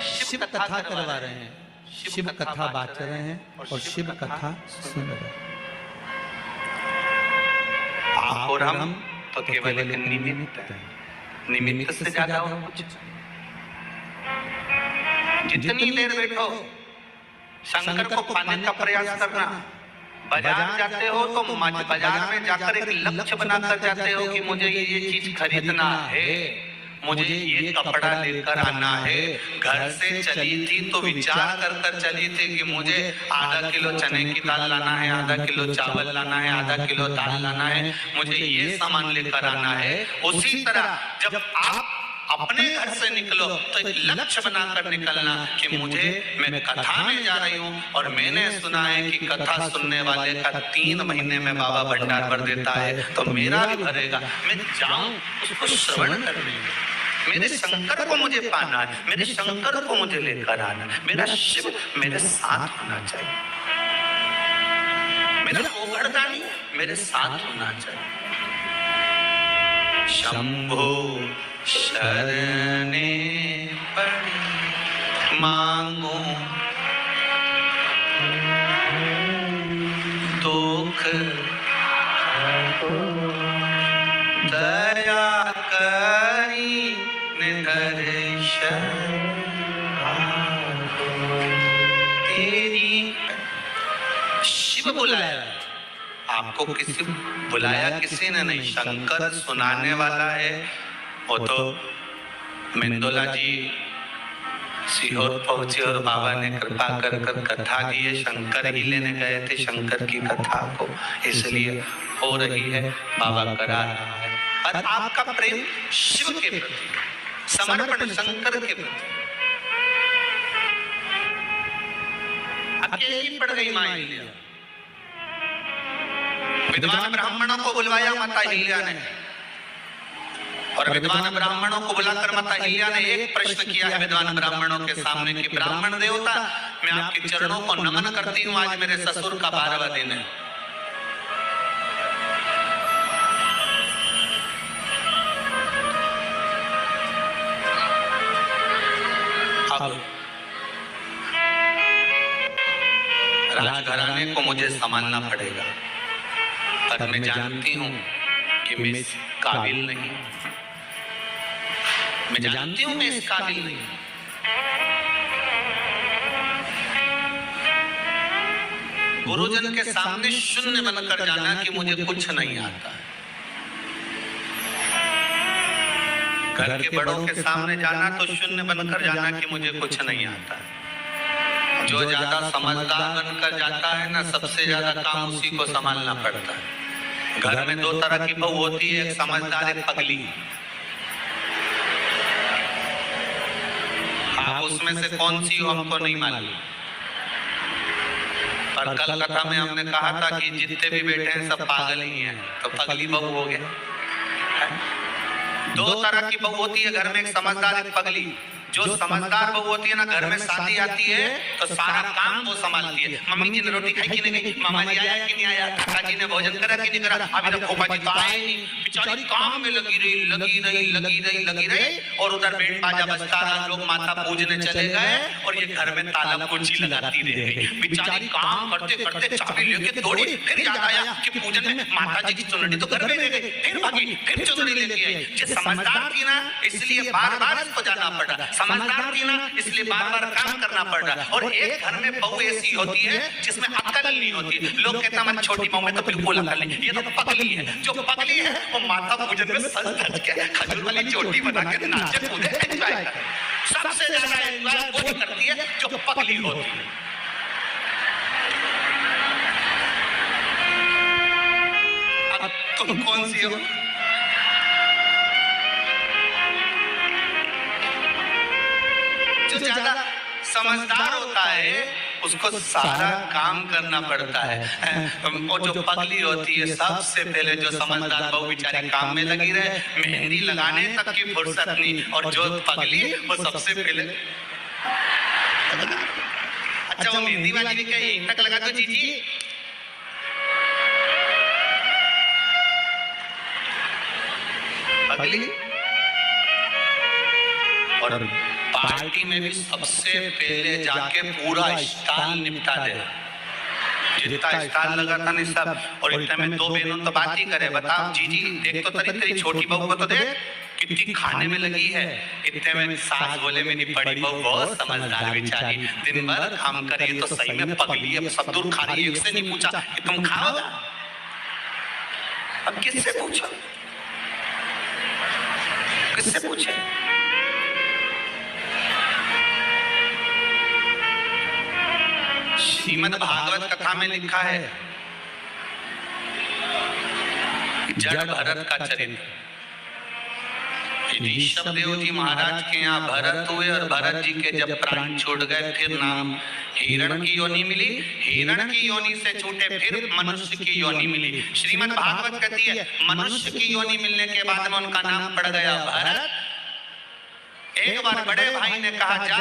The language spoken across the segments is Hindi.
शिव कथा करवा रहे हैं, शिव कथा बांट रहे हैं और शिव कथा सुन रहे हैं। आप और हम तो केवल एक निमित्त हैं, निमित्त से ज्यादा और कुछ। जितनी देर बैठो शंकर को पाने का प्रयास करना। बाजार जाते हो तो बाजार में जाकर एक लक्ष्य बनाकर जाते हो कि मुझे ये चीज खरीदना है, मुझे ये कपड़ा लेकर आना है। घर से चली थी तो विचार कर कर चली थी कि मुझे आधा किलो चने की दाल लाना है, आधा किलो चावल लाना है, आधा किलो दाल लाना है, मुझे ये सामान लेकर आना है। उसी तरह जब आप अपने घर से निकलो तो एक लक्ष्य बनाकर निकलना कि मैं कथा में जा रही हूँ और मैंने सुना है कि कथा सुनने वाले का 3 महीने में बाबा भंडार भर देता है, तो मेरा भी भरेगा। मैं जाऊं उसको श्रवण करने, मेरे शंकर को मुझे पाना है, मेरे शंकर को मुझे लेकर आना, मेरा शिव मेरे साथ होना चाहिए, मेरा गोवर्धनी मेरे साथ होना चाहिए। शंभो शरणे पड़ी मांगो दुख दया करी निदर्शन तेरी। शिव बुलाया आपको, किसी बुलाया किसी ने नहीं, शंकर सुनाने वाला है। वो तो मेंदोला जी सीहोर पहुंचे और बाबा ने कृपा कर कर कथा दी है। शंकर ही लेने गए थे शंकर की कथा को, इसलिए हो रही है, बाबा करा रहा है। और आपका प्रेम शिव के प्रति, समर्पण शंकर के प्रति। अकेली पड़ गई मां अहिल्या, विद्वान ब्राह्मणों को बुलवाया माता अहिल्या ने, और विद्वान ब्राह्मणों को बुलाकर माता अहिल्या ने एक प्रश्न किया है विद्वान ब्राह्मणों के सामने कि ब्राह्मण देवता, मैं आपके चरणों को नमन करती हूँ, आज मेरे ससुर का 12वां दिन है। अब राजघराने को मुझे संभालना पड़ेगा, पर मैं जानती हूँ कि मैं इस काबिल नहीं, मैं जानती हूँ मैं इस काबिल नहीं। गुरुजन के सामने शून्य बनकर जाना कि मुझे कुछ नहीं आता है। घर के बड़ों के सामने जाना तो शून्य बनकर जाना कि मुझे कुछ नहीं आता है। जो ज्यादा समझदार बनकर जाता है ना, सबसे ज्यादा काम उसी को संभालना पड़ता है। घर में 2 तरह की बहू होती है, एक समझदार, एक पगली। आप उसमें से कौन सी हो हमको नहीं मालूम, पर कल कथा में हमने कहा था कि जितने भी बेटे हैं सब पागल ही हैं, तो पगली बहू हो गया। 2 तरह की बहू होती है घर में, एक समझदार, एक पगली। जो समझदार बहू होती है ना, घर में शादी आती है तो सारा काम वो संभालती है। मम्मी जी ने रोटी खाई कि नहीं, मामा जी आया कि नहीं आया, काका जी ने भोजन करा कि नहीं करा, अभी तक फूफा जी तो आए नहीं। बेचारी काम में लगी रही और उधर बैंड बाजा बजता रहा, लोग माता पूजने चले गए और ये घर में ताला कुर्सी लगाती रह गई। बेचारी काम करते करते चाबी लेके दौड़ी, फिर याद आया कि पूजन में माता जी की चुनरी तो घर में रह गई, फिर भागी, फिर चुनरी लेके आई। ये समझदार थी ना, इसलिए बार-बार इसको जाना पड़ा। समझदार थी ना, इसलिए बार-बार काम करना पड़ रहा। और एक घर में बहू ऐसी होती है जिसमें अकल नहीं होती। लोग कहते हैं हमारी छोटी बहू में तो बिल्कुल अकल नहीं, ये तो पगली है। जो पगली है वो माता पूजन में सज धज के खजूर वाली चोटी बना के नाचे कूदे एंजॉय करे। सबसे ज्यादा एंजॉय वो करती है जो पगली होती है। अब तुम कौन सी हो? जो ज्यादा समझदार होता है उसको सारा काम करना पड़ता है। और जो पगली होती है, सबसे पहले जो समझदार बहू बेचारी काम में लगी रहे, मेहंदी लगाने तक की फुर्सत नहीं, और जो पगली वो सबसे पहले। अच्छा, वो मेहंदी वाली भी कही तक लगा दो जीजी, पगली और पार्टी में भी सबसे पहले जाके पूरा स्टॉल निपटा दे, जितना स्टॉल लगा था नहीं सब। और इतने में दो बहनों तो बात ही करे, बताओ जीजी देख तो तेरी छोटी बहू को तो देख कितनी खाने में लगी है। इतने में सास बोले मेरी बड़ी बहू बहुत समझदार बेचारी, दिन भर काम कर रही है तो सही में पगली है, सब दूर खा रही है, एक से नहीं पूछा कि तुम खाओगे। अब किससे पूछो, किससे पूछे? श्रीमद् भागवत कथा में लिखा है जड़ भरत का चरित्र। ऋषभ देव जी महाराज के यहाँ भरत हुए और भरत जी के जब प्राण छूट गए फिर नाम हिरण की योनि मिली, हिरण की योनि से छूटे फिर मनुष्य की योनि मिली। श्रीमद् भागवत कहती है मनुष्य की योनि मिलने के बाद में उनका नाम पड़ गया भरत। एक बार बड़े भाई ने कहा जा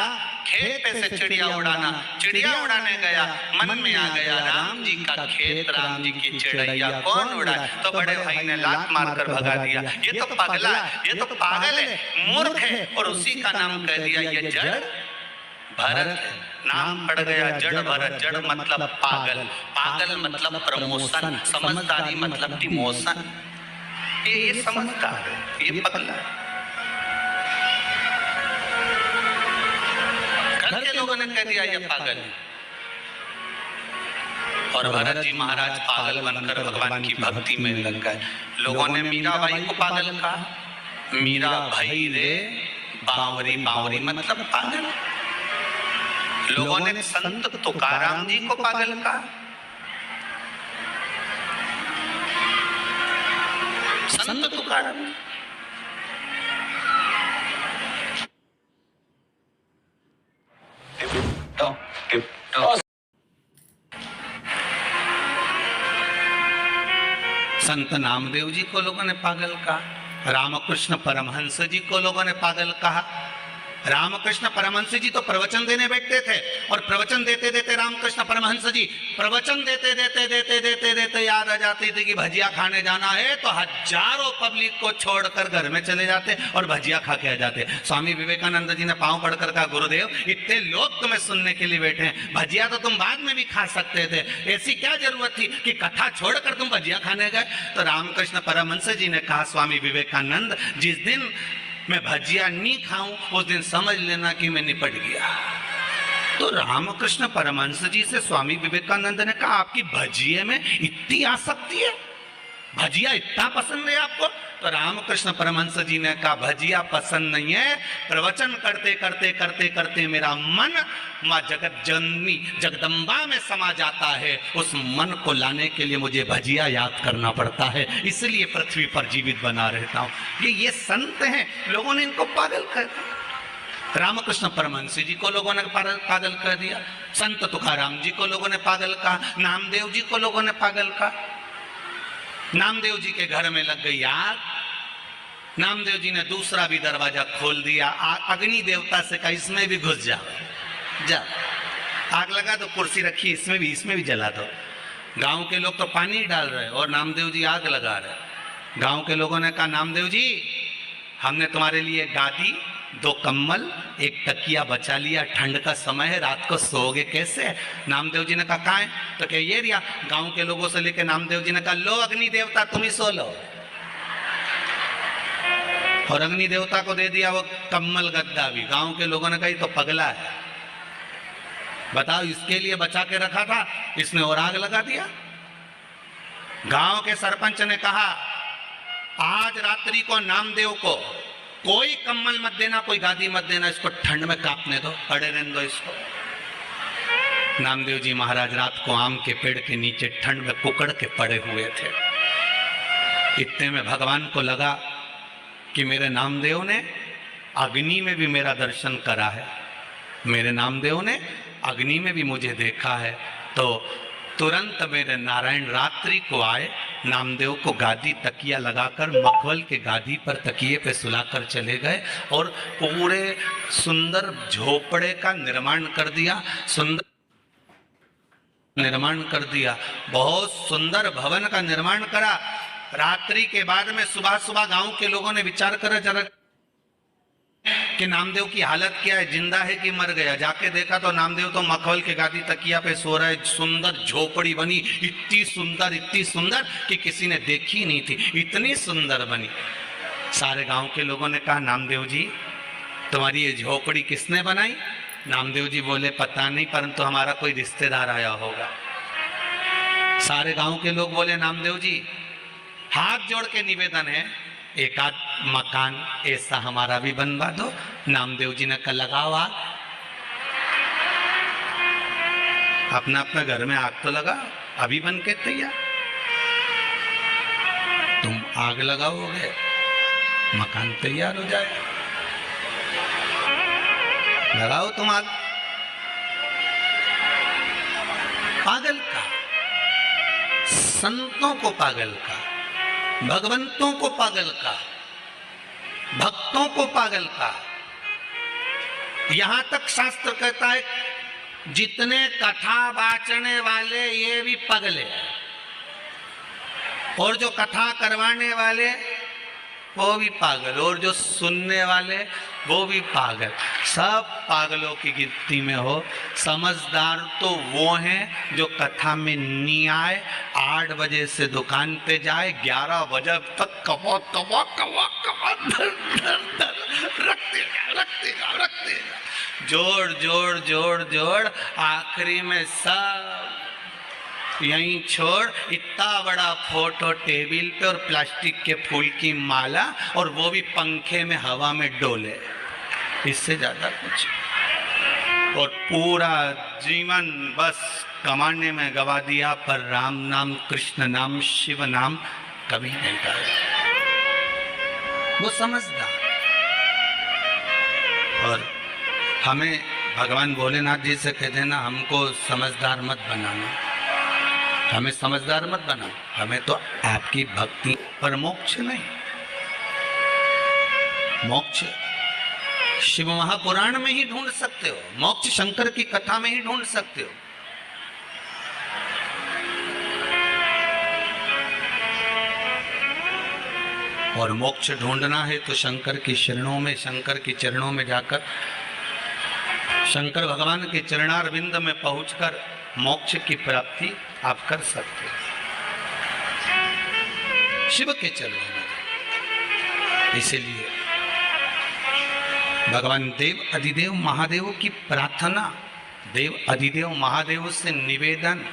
खेत पे से चिड़िया उड़ाना, चिड़िया उड़ाने गया, मन में आ गया राम जी का खेत, राम जी की चिड़िया कौन उड़ाए? तो बड़े भाई ने लात मारकर भगा दिया, ये तो पगला है, ये तो पागल है, मूर्ख है, और उसी का नाम कह दिया ये जड़ भरत। नाम पड़ गया जड़ भरत। जड़ मतलब पागल, पागल मतलब प्रमोशन, समझदारी मतलब डिमोशन। ये समझदार है, ये पगला है। घर के लोगों ने कह दिया ये पागल। और भरत जी महाराज पागल बनकर भगवान की भक्ति में लग गए। लोगों ने मीराबाई को पागल कहा, मीरा भाई रे बावरी, बावरी मतलब पागल। लोगों ने संत तुकाराम जी को पागल कहा, संत तुकाराम। संत नामदेव जी को लोगों ने पागल कहा, रामकृष्ण परमहंस जी को लोगों ने पागल कहा। रामकृष्ण परमहंस जी तो प्रवचन देने बैठते थे और प्रवचन देते देते रामकृष्ण परमहंस जी प्रवचन देते देते देते देते देते याद आ जाती थी कि भजिया खाने जाना है, तो हजारों पब्लिक को छोड़कर घर में चले जाते और भजिया खा के आ जाते। स्वामी विवेकानंद जी ने पांव पड़कर कहा गुरुदेव इतने लोग तुम्हें सुनने के लिए बैठे हैं, भजिया तो तुम बाद में भी खा सकते थे, ऐसी क्या जरूरत थी कि कथा छोड़कर तुम भजिया खाने गए? तो रामकृष्ण परमहंस जी ने कहा स्वामी विवेकानंद जिस दिन मैं भजिया नहीं खाऊं उस दिन समझ लेना कि मैं निपट गया। तो रामकृष्ण परमहंस जी से स्वामी विवेकानंद ने कहा आपकी भजिए में इतनी आसक्ति है, भजिया इतना पसंद है आपको? तो रामकृष्ण परमहंस जी ने कहा भजिया पसंद नहीं है, प्रवचन करते करते करते करते मेरा मन मां जगत जननी जगदम्बा में समा जाता है, उस मन को लाने के लिए मुझे भजिया याद करना पड़ता है, इसलिए पृथ्वी पर जीवित बना रहता हूं। ये संत हैं, लोगों ने इनको पागल कर दिया। रामकृष्ण परमहंस जी को लोगों ने पागल कर दिया, संत तुकाराम जी को लोगों ने पागल कहा, नामदेव जी को लोगों ने पागल कहा। नामदेव जी के घर में लग गई आग, नामदेव जी ने दूसरा भी दरवाजा खोल दिया, अग्नि देवता से कहा इसमें भी घुस जाओ, जा आग लगा दो, कुर्सी रखी इसमें भी जला दो। गांव के लोग तो पानी डाल रहे और नामदेव जी आग लगा रहे। गांव के लोगों ने कहा नामदेव जी हमने तुम्हारे लिए गादी, 2 कम्बल, 1 तकिया बचा लिया, ठंड का समय है, रात को सोओगे कैसे? नामदेव जी ने कहा कहाँ है? तो क्या ये रिया? गांव के लोगों से लेकर नामदेव जी ने कहा लो अग्नि देवता तुम ही सो लो, और अग्नि देवता को दे दिया वो कम्बल गद्दा भी। गांव के लोगों ने कहा तो पगला है, बताओ इसके लिए बचा के रखा था, इसने और आग लगा दिया। गांव के सरपंच ने कहा आज रात्रि को नामदेव को कोई कम्बल मत देना, कोई गादी मत देना, इसको ठंड में कांपने दो, पड़े रहने दो इसको। नामदेव जी महाराज रात को आम के पेड़ के नीचे ठंड में कुकड़ के पड़े हुए थे। इतने में भगवान को लगा कि मेरे नामदेव ने अग्नि में भी मेरा दर्शन करा है, मेरे नामदेव ने अग्नि में भी मुझे देखा है। तो तुरंत मेरे नारायण रात्रि को आए, नामदेव को गादी तकिया लगाकर मखमल के गादी पर तकिए पे सुलाकर चले गए और पूरे सुंदर झोपड़े का निर्माण कर दिया, सुंदर निर्माण कर दिया, बहुत सुंदर भवन का निर्माण करा। रात्रि के बाद में सुबह सुबह गांव के लोगों ने विचार करा जरा कि नामदेव की हालत क्या है, जिंदा है कि मर गया। जाके देखा तो नामदेव तो मखौल के गादी तकिया पे सो रहा है। सुंदर झोपड़ी बनी, इतनी सुंदर कि किसी ने देखी नहीं थी, इतनी सुंदर बनी। सारे गांव के लोगों ने कहा, नामदेव जी तुम्हारी ये झोपड़ी किसने बनाई? नामदेव जी बोले, पता नहीं, परंतु हमारा कोई रिश्तेदार आया होगा। सारे गांव के लोग बोले, नामदेव जी हाथ जोड़ के निवेदन है, एक आध मकान ऐसा हमारा भी बनवा दो। नामदेव जी ने कहा, लगाओ आग, अपना अपना घर में आग तो लगा, अभी बन के तैयार। तुम आग लगाओगे, मकान तैयार हो जाएगा। लगाओ तुम आग। पागल का, संतों को पागल का, भगवंतों को पागल का, भक्तों को पागल का। यहां तक शास्त्र कहता है जितने कथा बाचने वाले ये भी पगले हैं, और जो कथा करवाने वाले वो भी पागल, और जो सुनने वाले वो भी पागल। सब पागलों की गिनती में हो। समझदार तो वो हैं जो कथा में नहीं आए, 8 बजे से दुकान पे जाए, 11 बजे तक कवा कवा कवा कवा धर धर धर रखते जा, जोड़ जोड़ जोड़ जोड़, आखिरी में सब यहीं छोड़। इतना बड़ा फोटो टेबल पे और प्लास्टिक के फूल की माला, और वो भी पंखे में हवा में डोले, इससे ज्यादा कुछ। और पूरा जीवन बस कमाने में गवा दिया, पर राम नाम, कृष्ण नाम, शिव नाम कभी नहीं गाया। वो समझदार। और हमें भगवान भोलेनाथ जी से कह देना, हमको समझदार मत बनाना, हमें समझदार मत बना, हमें तो आपकी भक्ति पर मोक्ष नहीं। मोक्ष शिव महापुराण में ही ढूंढ सकते हो, मोक्ष शंकर की कथा में ही ढूंढ सकते हो। और मोक्ष ढूंढना है तो शंकर की शरणों में, शंकर की चरणों में जाकर, शंकर भगवान के चरणारविंद में पहुंचकर मोक्ष की प्राप्ति आप कर सकते हो, शिव के चरणों में। इसलिए भगवान देव अधिदेव महादेव की प्रार्थना, देव अधिदेव महादेव से निवेदन,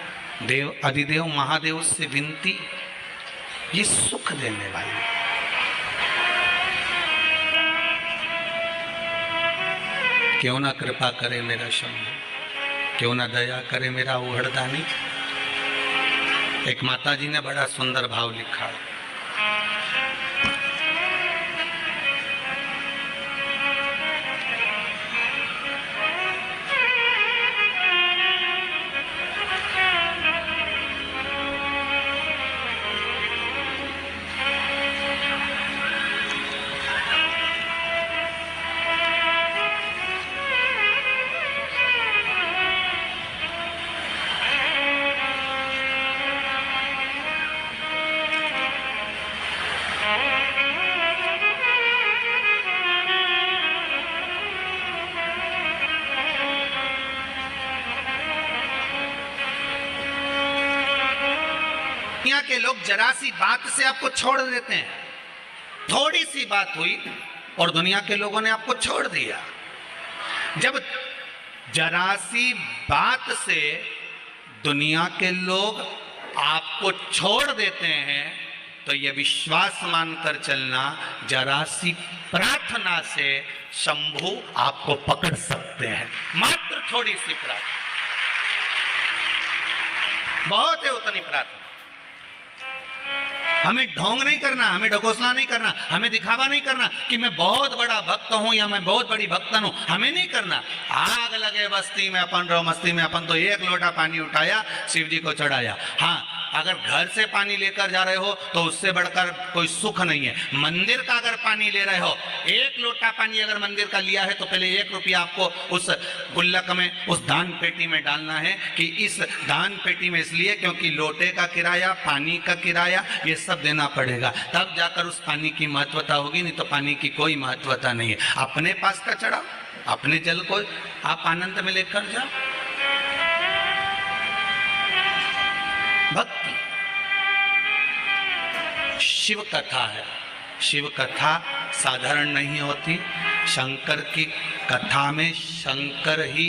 देव अधिदेव महादेव से विनती, ये सुख देने वाली। क्यों ना कृपा करे मेरा शंभु, क्यों ना दया करे मेरा उहड़दानी। एक माता जी ने बड़ा सुंदर भाव लिखा, दुनिया के लोग जरा सी बात से आपको छोड़ देते हैं। थोड़ी सी बात हुई और दुनिया के लोगों ने आपको छोड़ दिया। जब जरा सी बात से दुनिया के लोग आपको छोड़ देते हैं तो यह विश्वास मानकर चलना, जरा सी प्रार्थना से शंभू आपको पकड़ सकते हैं। मात्र थोड़ी सी प्रार्थना, बहुत है उतनी प्रार्थना। हमें ढोंग नहीं करना, हमें ढकोसला नहीं करना, हमें दिखावा नहीं करना कि मैं बहुत बड़ा भक्त हूं या मैं बहुत बड़ी भक्तन हूं, हमें नहीं करना। आग लगे बस्ती में अपन रहो मस्ती में, अपन तो एक लोटा पानी उठाया शिव जी को चढ़ाया। हाँ, अगर घर से पानी लेकर जा रहे हो तो उससे बढ़कर कोई सुख नहीं है। मंदिर का अगर पानी ले रहे हो, 1 लोटा पानी अगर मंदिर का लिया है तो पहले 1 रुपया आपको उस गुल्लक में, उस दान पेटी में डालना है कि इस दान पेटी में इसलिए क्योंकि लोटे का किराया, पानी का किराया, ये सब देना पड़ेगा, तब जाकर उस पानी की महत्वता होगी, नहीं तो पानी की कोई महत्वता नहीं है। अपने पास का चढ़ाओ, अपने जल को आप आनंद में लेकर जाओ। भक्ति शिव कथा है। शिव कथा साधारण नहीं होती। शंकर की कथा में शंकर ही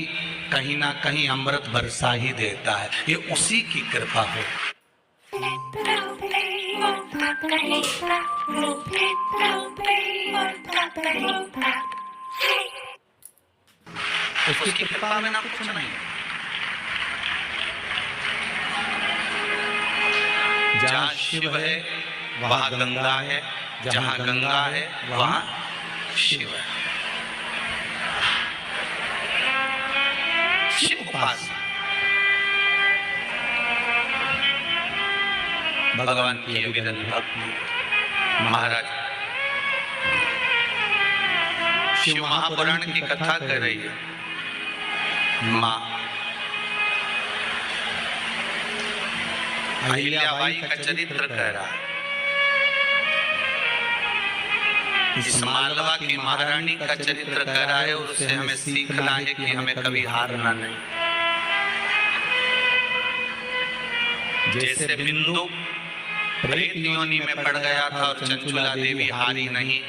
कहीं ना कहीं अमृत बरसा ही देता है, ये उसी की कृपा है। उसकी कृपा में ना कुछ नहीं। जहाँ शिव है वहाँ गंगा है, जहाँ गंगा है वहाँ शिव है। शिव उपासना भगवान की अविरत भक्ति। महाराज शिव महापुराण की कथा कर रही है। माँ अहिल्याबाई का चरित्र कह रहा है। इस मालवा की महारानी का चरित्र कह रहा है, और उससे हमें सीखना है कि हमें कभी हारना नहीं। जैसे बिंदु प्रेत योनि में पड़ गया था और चंचुला देवी हारी नहीं,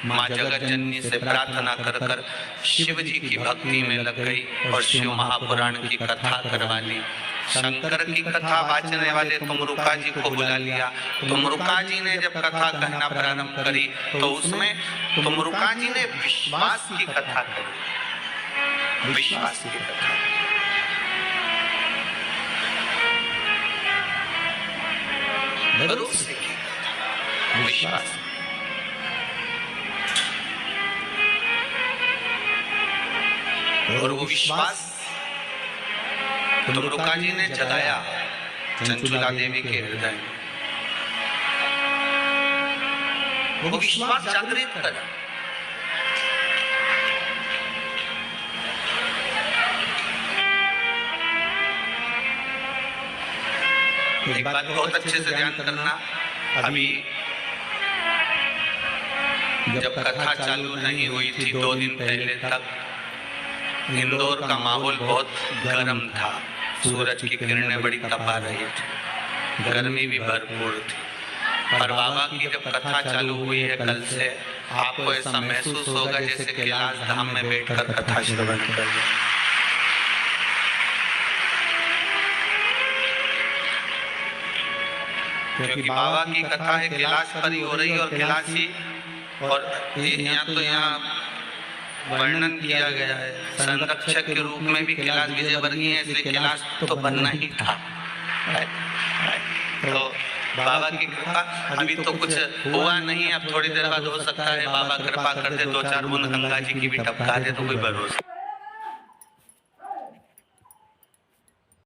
माँ जगत जननी से प्रार्थना कर कर शिव जी की भक्ति में लग गई और शिव महापुराण की कथा करवा ली। शंकर की कथा वाचने वाले तुमरुका जी को बुला लिया। तुमरुका जी ने जब कथा कहना प्रारंभ करी तो उसमें तुमरुका जी ने विश्वास की कथा कही। विश्वास की कथा, भरोसे की कथा, विश्वास। और वो विश्वास तुमरुका जी ने जगाया चंचुला देवी के हृदय में। वो विश्वास जागृत करा। एक बात बहुत अच्छे से ध्यान करना, अभी जब कथा चालू नहीं हुई थी 2 दिन पहले तक इंदौर का माहौल बहुत गर्म था। सूरज की किरणें बड़ी तपा रही थी, गर्मी भी भरपूर थी। और बाबा की जब कथा चालू हुई है कल से, आपको ऐसा महसूस होगा जैसे कैलाश धाम में बैठकर कथा श्रवण कर रहे हैं। क्योंकि बाबा की कथा है कैलाश पर ही हो रही है, और कैलाशी, और यहाँ तो यहाँ वर्णन किया गया है संरक्षक के रूप में भी कैलाश विजयवर्गीय है, इसलिए कैलाश तो बनना ही था। तो बाबा की कृपा, अभी तो कुछ हुआ नहीं, अब थोड़ी देर बाद हो सकता है बाबा कृपा कर दे, 2-4 बूंद गंगा जी की भी टपका दे, तो कोई भरोसा।